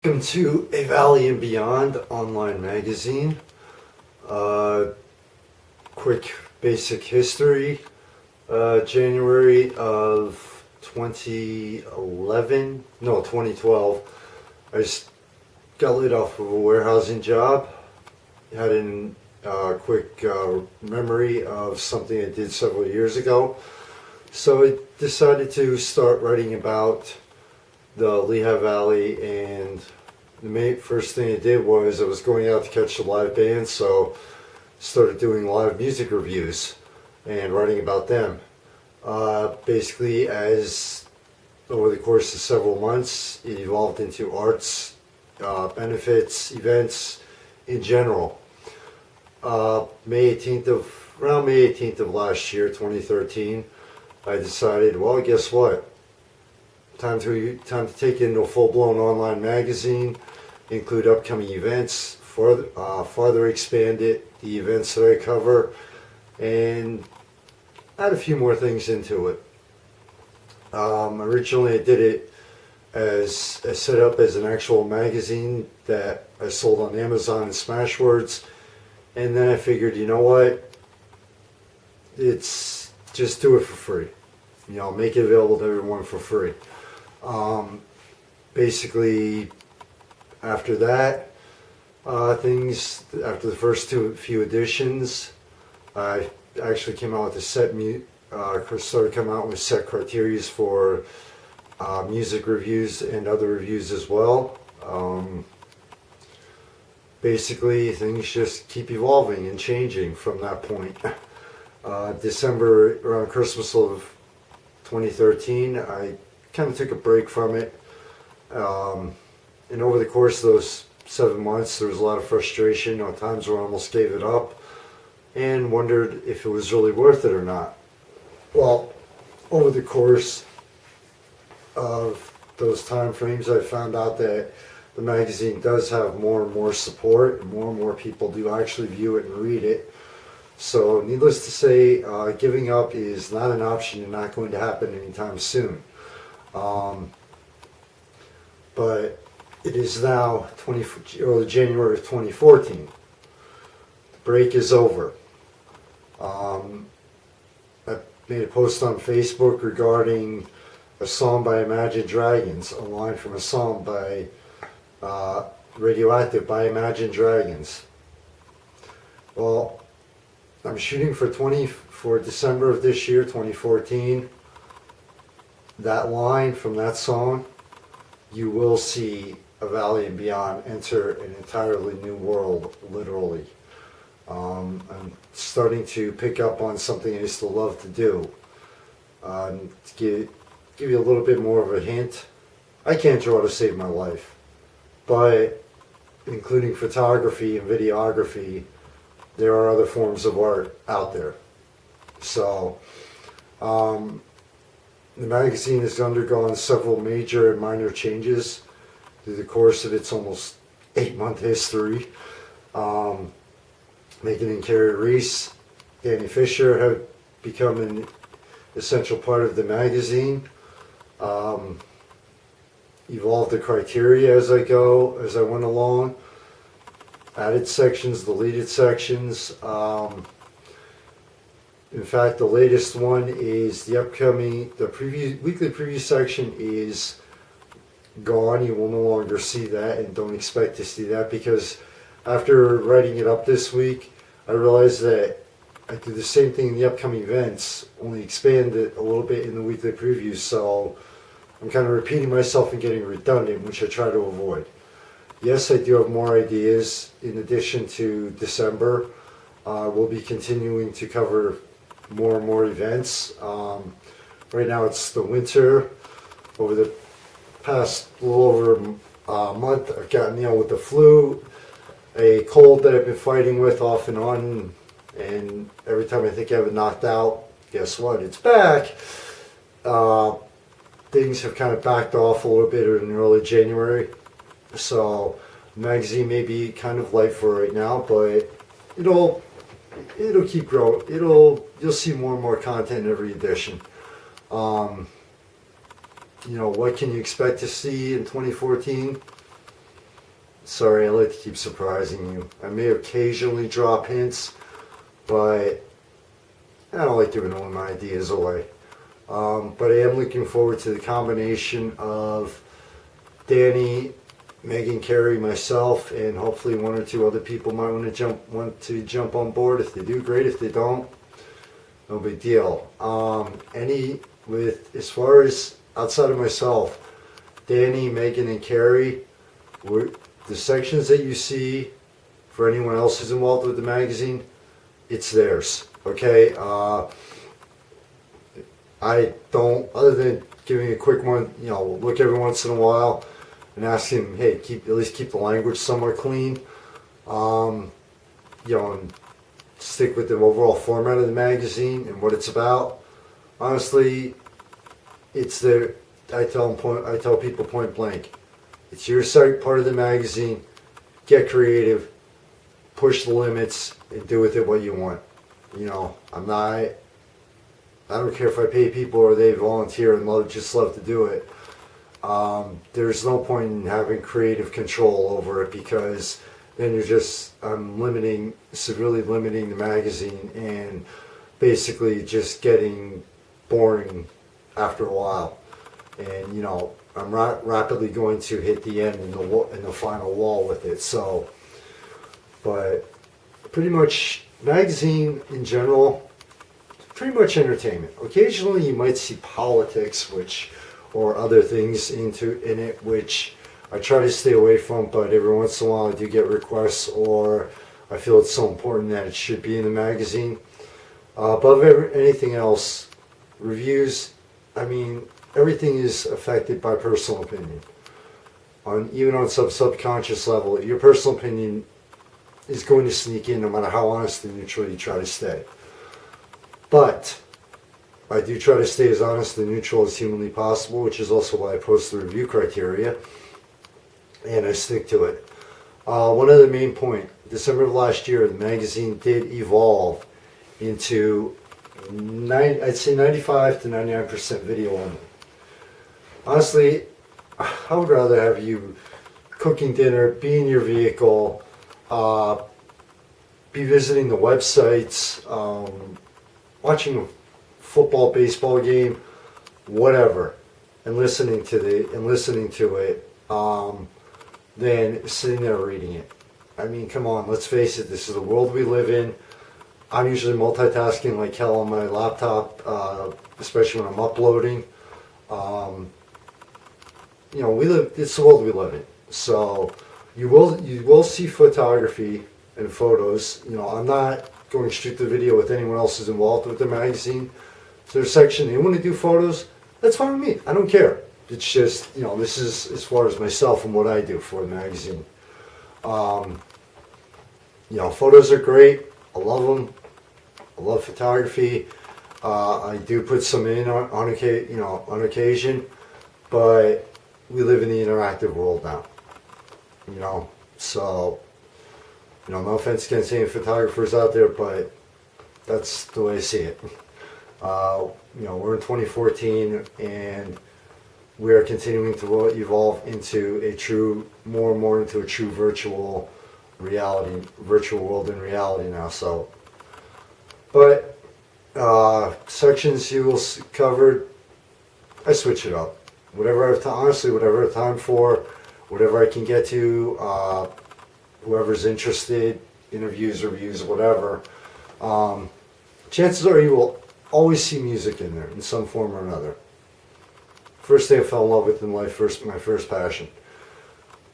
Welcome to A Valley and Beyond online magazine. Uh, Quick basic history. January of 2011, no, 2012, I just got laid off of a warehousing job. Had a quick memory of something I did several years ago. So I decided to start writing about the Lehigh Valley, and the first thing I did was I was going out to catch the live band, so started doing live music reviews and writing about them. Basically, as over the course of several months, it evolved into arts, benefits, events in general. Around May 18th of last year, 2013, I decided, well, guess what? Time to take it into a full-blown online magazine, include upcoming events, farther expand it, the events that I cover, and add a few more things into it. Originally, I did it as set up as an actual magazine that I sold on Amazon and Smashwords, and then I figured, you know what? It's just do it for free. Make it available to everyone for free. Basically, after that, after the first few editions, I actually came out with started coming out with set criteria for music reviews and other reviews as well. Basically, things just keep evolving and changing from that point. December, around Christmas of 2013, I kind of took a break from it. And over the course of those 7 months, there was a lot of frustration. At times where I almost gave it up and wondered if it was really worth it or not. Well, over the course of those time frames, I found out that the magazine does have more and more support, and more people do actually view it and read it. So needless to say, giving up is not an option and not going to happen anytime soon. But it is now early January of 2014. The break is over. I made a post on Facebook regarding a song by Imagine Dragons, a line from a song by Radioactive by Imagine Dragons. Well, I'm shooting for December of this year, 2014. That line from that song, you will see A Valley and Beyond enter an entirely new world, literally. I'm starting to pick up on something I used to love to do. To give you a little bit more of a hint, I can't draw to save my life, but including photography and videography, there are other forms of art out there. So, the magazine has undergone several major and minor changes through the course of its almost 8-month history. Megan and Carrie Reese, Danny Fisher have become an essential part of the magazine. Evolved the criteria as I went along. Added sections, deleted sections. In fact, the latest one is the weekly preview section is gone. You will no longer see that, and don't expect to see that, because after writing it up this week, I realized that I do the same thing in the upcoming events, only expand it a little bit in the weekly previews, so I'm kind of repeating myself and getting redundant, which I try to avoid. Yes, I do have more ideas in addition to December. We'll be continuing to cover more and more events. Right now it's the winter. Over the past little over a month, I've gotten with the flu, a cold that I've been fighting with off and on, and every time I think I have it knocked out, guess what? It's back. Things have kind of backed off a little bit in early January. So the magazine may be kind of light for right now, but it'll keep growing. You'll see more and more content in every edition. What can you expect to see in 2014? Sorry, I like to keep surprising you. I may occasionally drop hints, but I don't like giving all my ideas away. But I am looking forward to the combination of Danny, Megan, Carey, myself, and hopefully one or two other people might want to jump on board. If they do, great. If they don't, no big deal. As far as outside of myself, Danny, Megan, and Carey, the sections that you see for anyone else who's involved with the magazine, it's theirs. Okay. I don't, other than giving a quick one, look every once in a while and ask him, hey, at least keep the language somewhat clean. And stick with the overall format of the magazine and what it's about. Honestly, I tell people point blank, it's your site, part of the magazine. Get creative, push the limits, and do with it what you want. I don't care if I pay people or they volunteer and just love to do it. There's no point in having creative control over it, because then I'm severely limiting the magazine and basically just getting boring after a while. And I'm rapidly going to hit the end in the final wall with it. So, but pretty much magazine in general, pretty much entertainment. Occasionally you might see politics, or other things in it, which I try to stay away from, but every once in a while I do get requests, or I feel it's so important that it should be in the magazine. Above anything else, reviews, everything is affected by personal opinion. Even on some subconscious level, your personal opinion is going to sneak in no matter how honest and neutral you try to stay. But I do try to stay as honest and neutral as humanly possible, which is also why I post the review criteria, and I stick to it. One other main point, December of last year, the magazine did evolve into, I'd say 95 to 99% video only. Honestly, I would rather have you cooking dinner, be in your vehicle, be visiting the websites, watching a football, baseball game, whatever, and listening to it, than sitting there reading it. Come on, let's face it, this is the world we live in. I'm usually multitasking like hell on my laptop, especially when I'm uploading. It's the world we live in. So you will see photography and photos. I'm not going straight to video with anyone else who's involved with the magazine. So there's a section, you want to do photos? That's fine with me. I don't care. It's just, this is as far as myself and what I do for the magazine. Photos are great. I love them. I love photography. I do put some in on occasion, but we live in the interactive world now. So, no offense against any photographers out there, but that's the way I see it. We're in 2014, and we are continuing to evolve into more and more into a true virtual world and reality now. So, but sections you will covered, I switch it up. Whatever I have whatever I have time for, whatever I can get to, whoever's interested, interviews, reviews, whatever. Chances are you will always see music in there in some form or another. First thing I fell in love with in life, my first passion.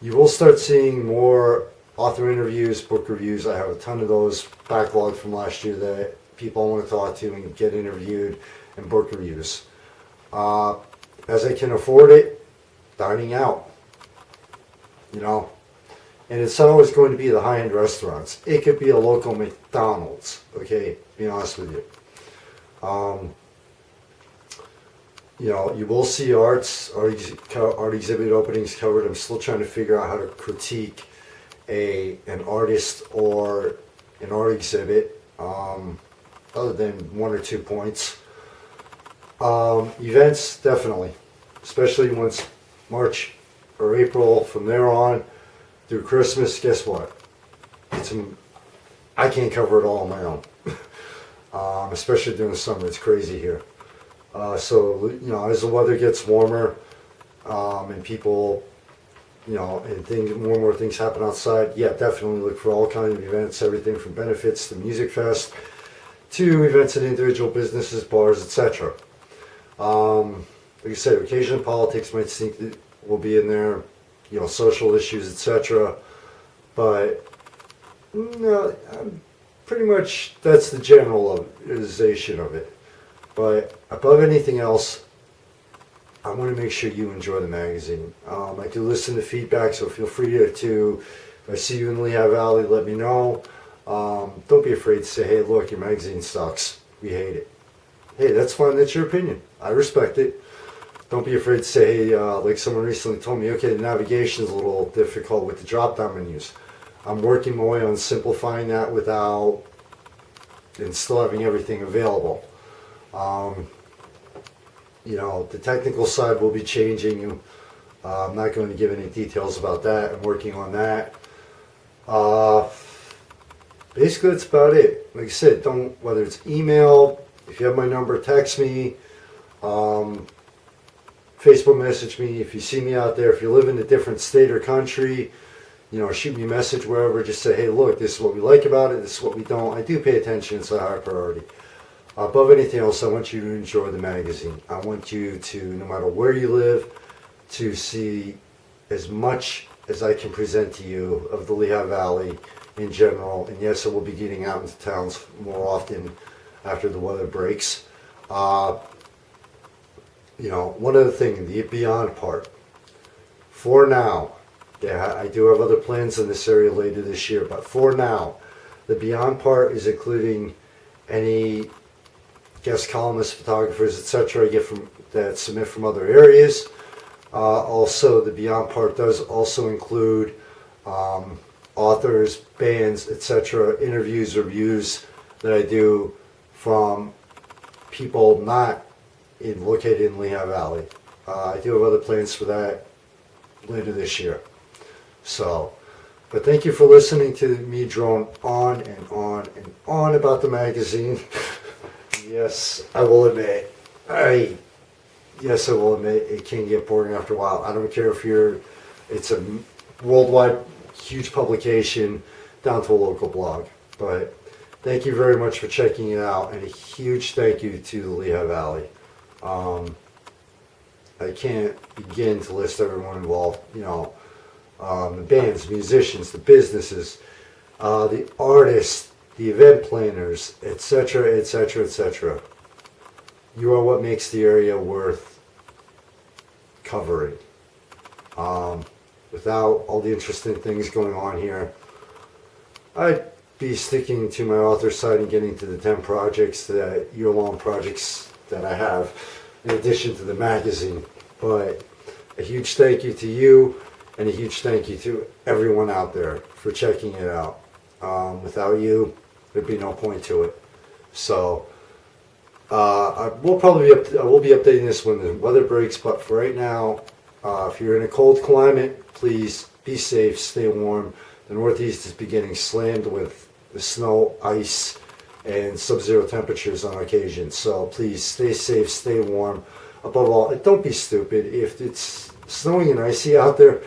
You will start seeing more author interviews, book reviews. I have a ton of those backlogged from last year that people I want to talk to and get interviewed, and book reviews. As I can afford it, dining out. And it's not always going to be the high-end restaurants. It could be a local McDonald's, okay, to be honest with you. You will see art exhibit openings covered. I'm still trying to figure out how to critique an artist or an art exhibit, other than one or 2 points. Events, definitely, especially once March or April, from there on, through Christmas, guess what? I can't cover it all on my own. Especially during the summer, it's crazy here. So, as the weather gets warmer, and people, and more and more things happen outside, yeah, definitely look for all kinds of events, everything from benefits to music fest to events at individual businesses, bars, etc. Like I said, occasional politics might think that will be in there, social issues, etc. But no, pretty much that's the generalization of it. But above anything else, I want to make sure you enjoy the magazine. I do listen to feedback, so feel free to if I see you in Lehigh Valley, let me know. Don't be afraid to say, hey, look, your magazine sucks. We hate it. Hey, that's fine. That's your opinion. I respect it. Don't be afraid to say, hey, like someone recently told me, okay, the navigation is a little difficult with the drop-down menus. I'm working my way on simplifying that and still having everything available. The technical side will be changing. I'm not going to give any details about that. I'm working on that. Basically, that's about it. Like I said, whether it's email, if you have my number, text me, Facebook message me. If you see me out there, if you live in a different state or country, shoot me a message wherever. Just say, hey, look, this is what we like about it. This is what we don't. I do pay attention. It's a high priority. Above anything else, I want you to enjoy the magazine. I want you to, no matter where you live, to see as much as I can present to you of the Lehigh Valley in general. And yes, I will be getting out into towns more often after the weather breaks. One other thing, the beyond part. For now, yeah, I do have other plans in this area later this year, but for now, the beyond part is including any guest columnists, photographers, etc. I get that submit from other areas. Also, the beyond part does also include authors, bands, etc. Interviews, reviews that I do from people not located in Lehigh Valley. I do have other plans for that later this year. But thank you for listening to me drone on and on and on about the magazine. Yes, I will admit, it can get boring after a while. I don't care if it's a worldwide huge publication down to a local blog. But thank you very much for checking it out, and a huge thank you to the Lehigh Valley. I can't begin to list everyone involved, the bands, musicians, the businesses, the artists, the event planners, etc., etc., etc. You are what makes the area worth covering. Without all the interesting things going on here, I'd be sticking to my author side and getting to the 10 projects, the year-long projects that I have, in addition to the magazine. But a huge thank you to you, and a huge thank you to everyone out there for checking it out. Without you, there'd be no point to it. So I will be updating this when the weather breaks. But for right now, if you're in a cold climate, please be safe, stay warm. The Northeast is beginning slammed with the snow, ice, and sub-zero temperatures on occasion. So please stay safe, stay warm. Above all, don't be stupid. If it's snowing and icy out there,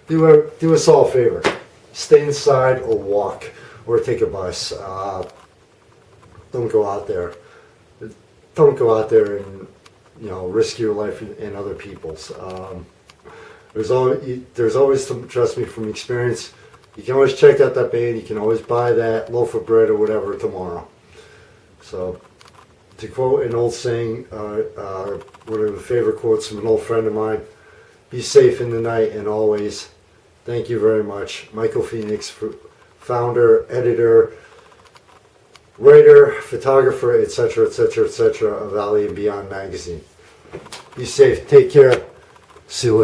do us all a favor. Stay inside or walk or take a bus. Don't go out there. Don't go out there and risk your life and other people's. There's always some, trust me from experience. You can always check out that band. You can always buy that loaf of bread or whatever tomorrow. So, to quote an old saying, one of the favorite quotes from an old friend of mine, be safe in the night and always. Thank you very much. Michael Phoenix, founder, editor, writer, photographer, etc., etc., etc. of Valley and Beyond magazine. Be safe. Take care. See you later.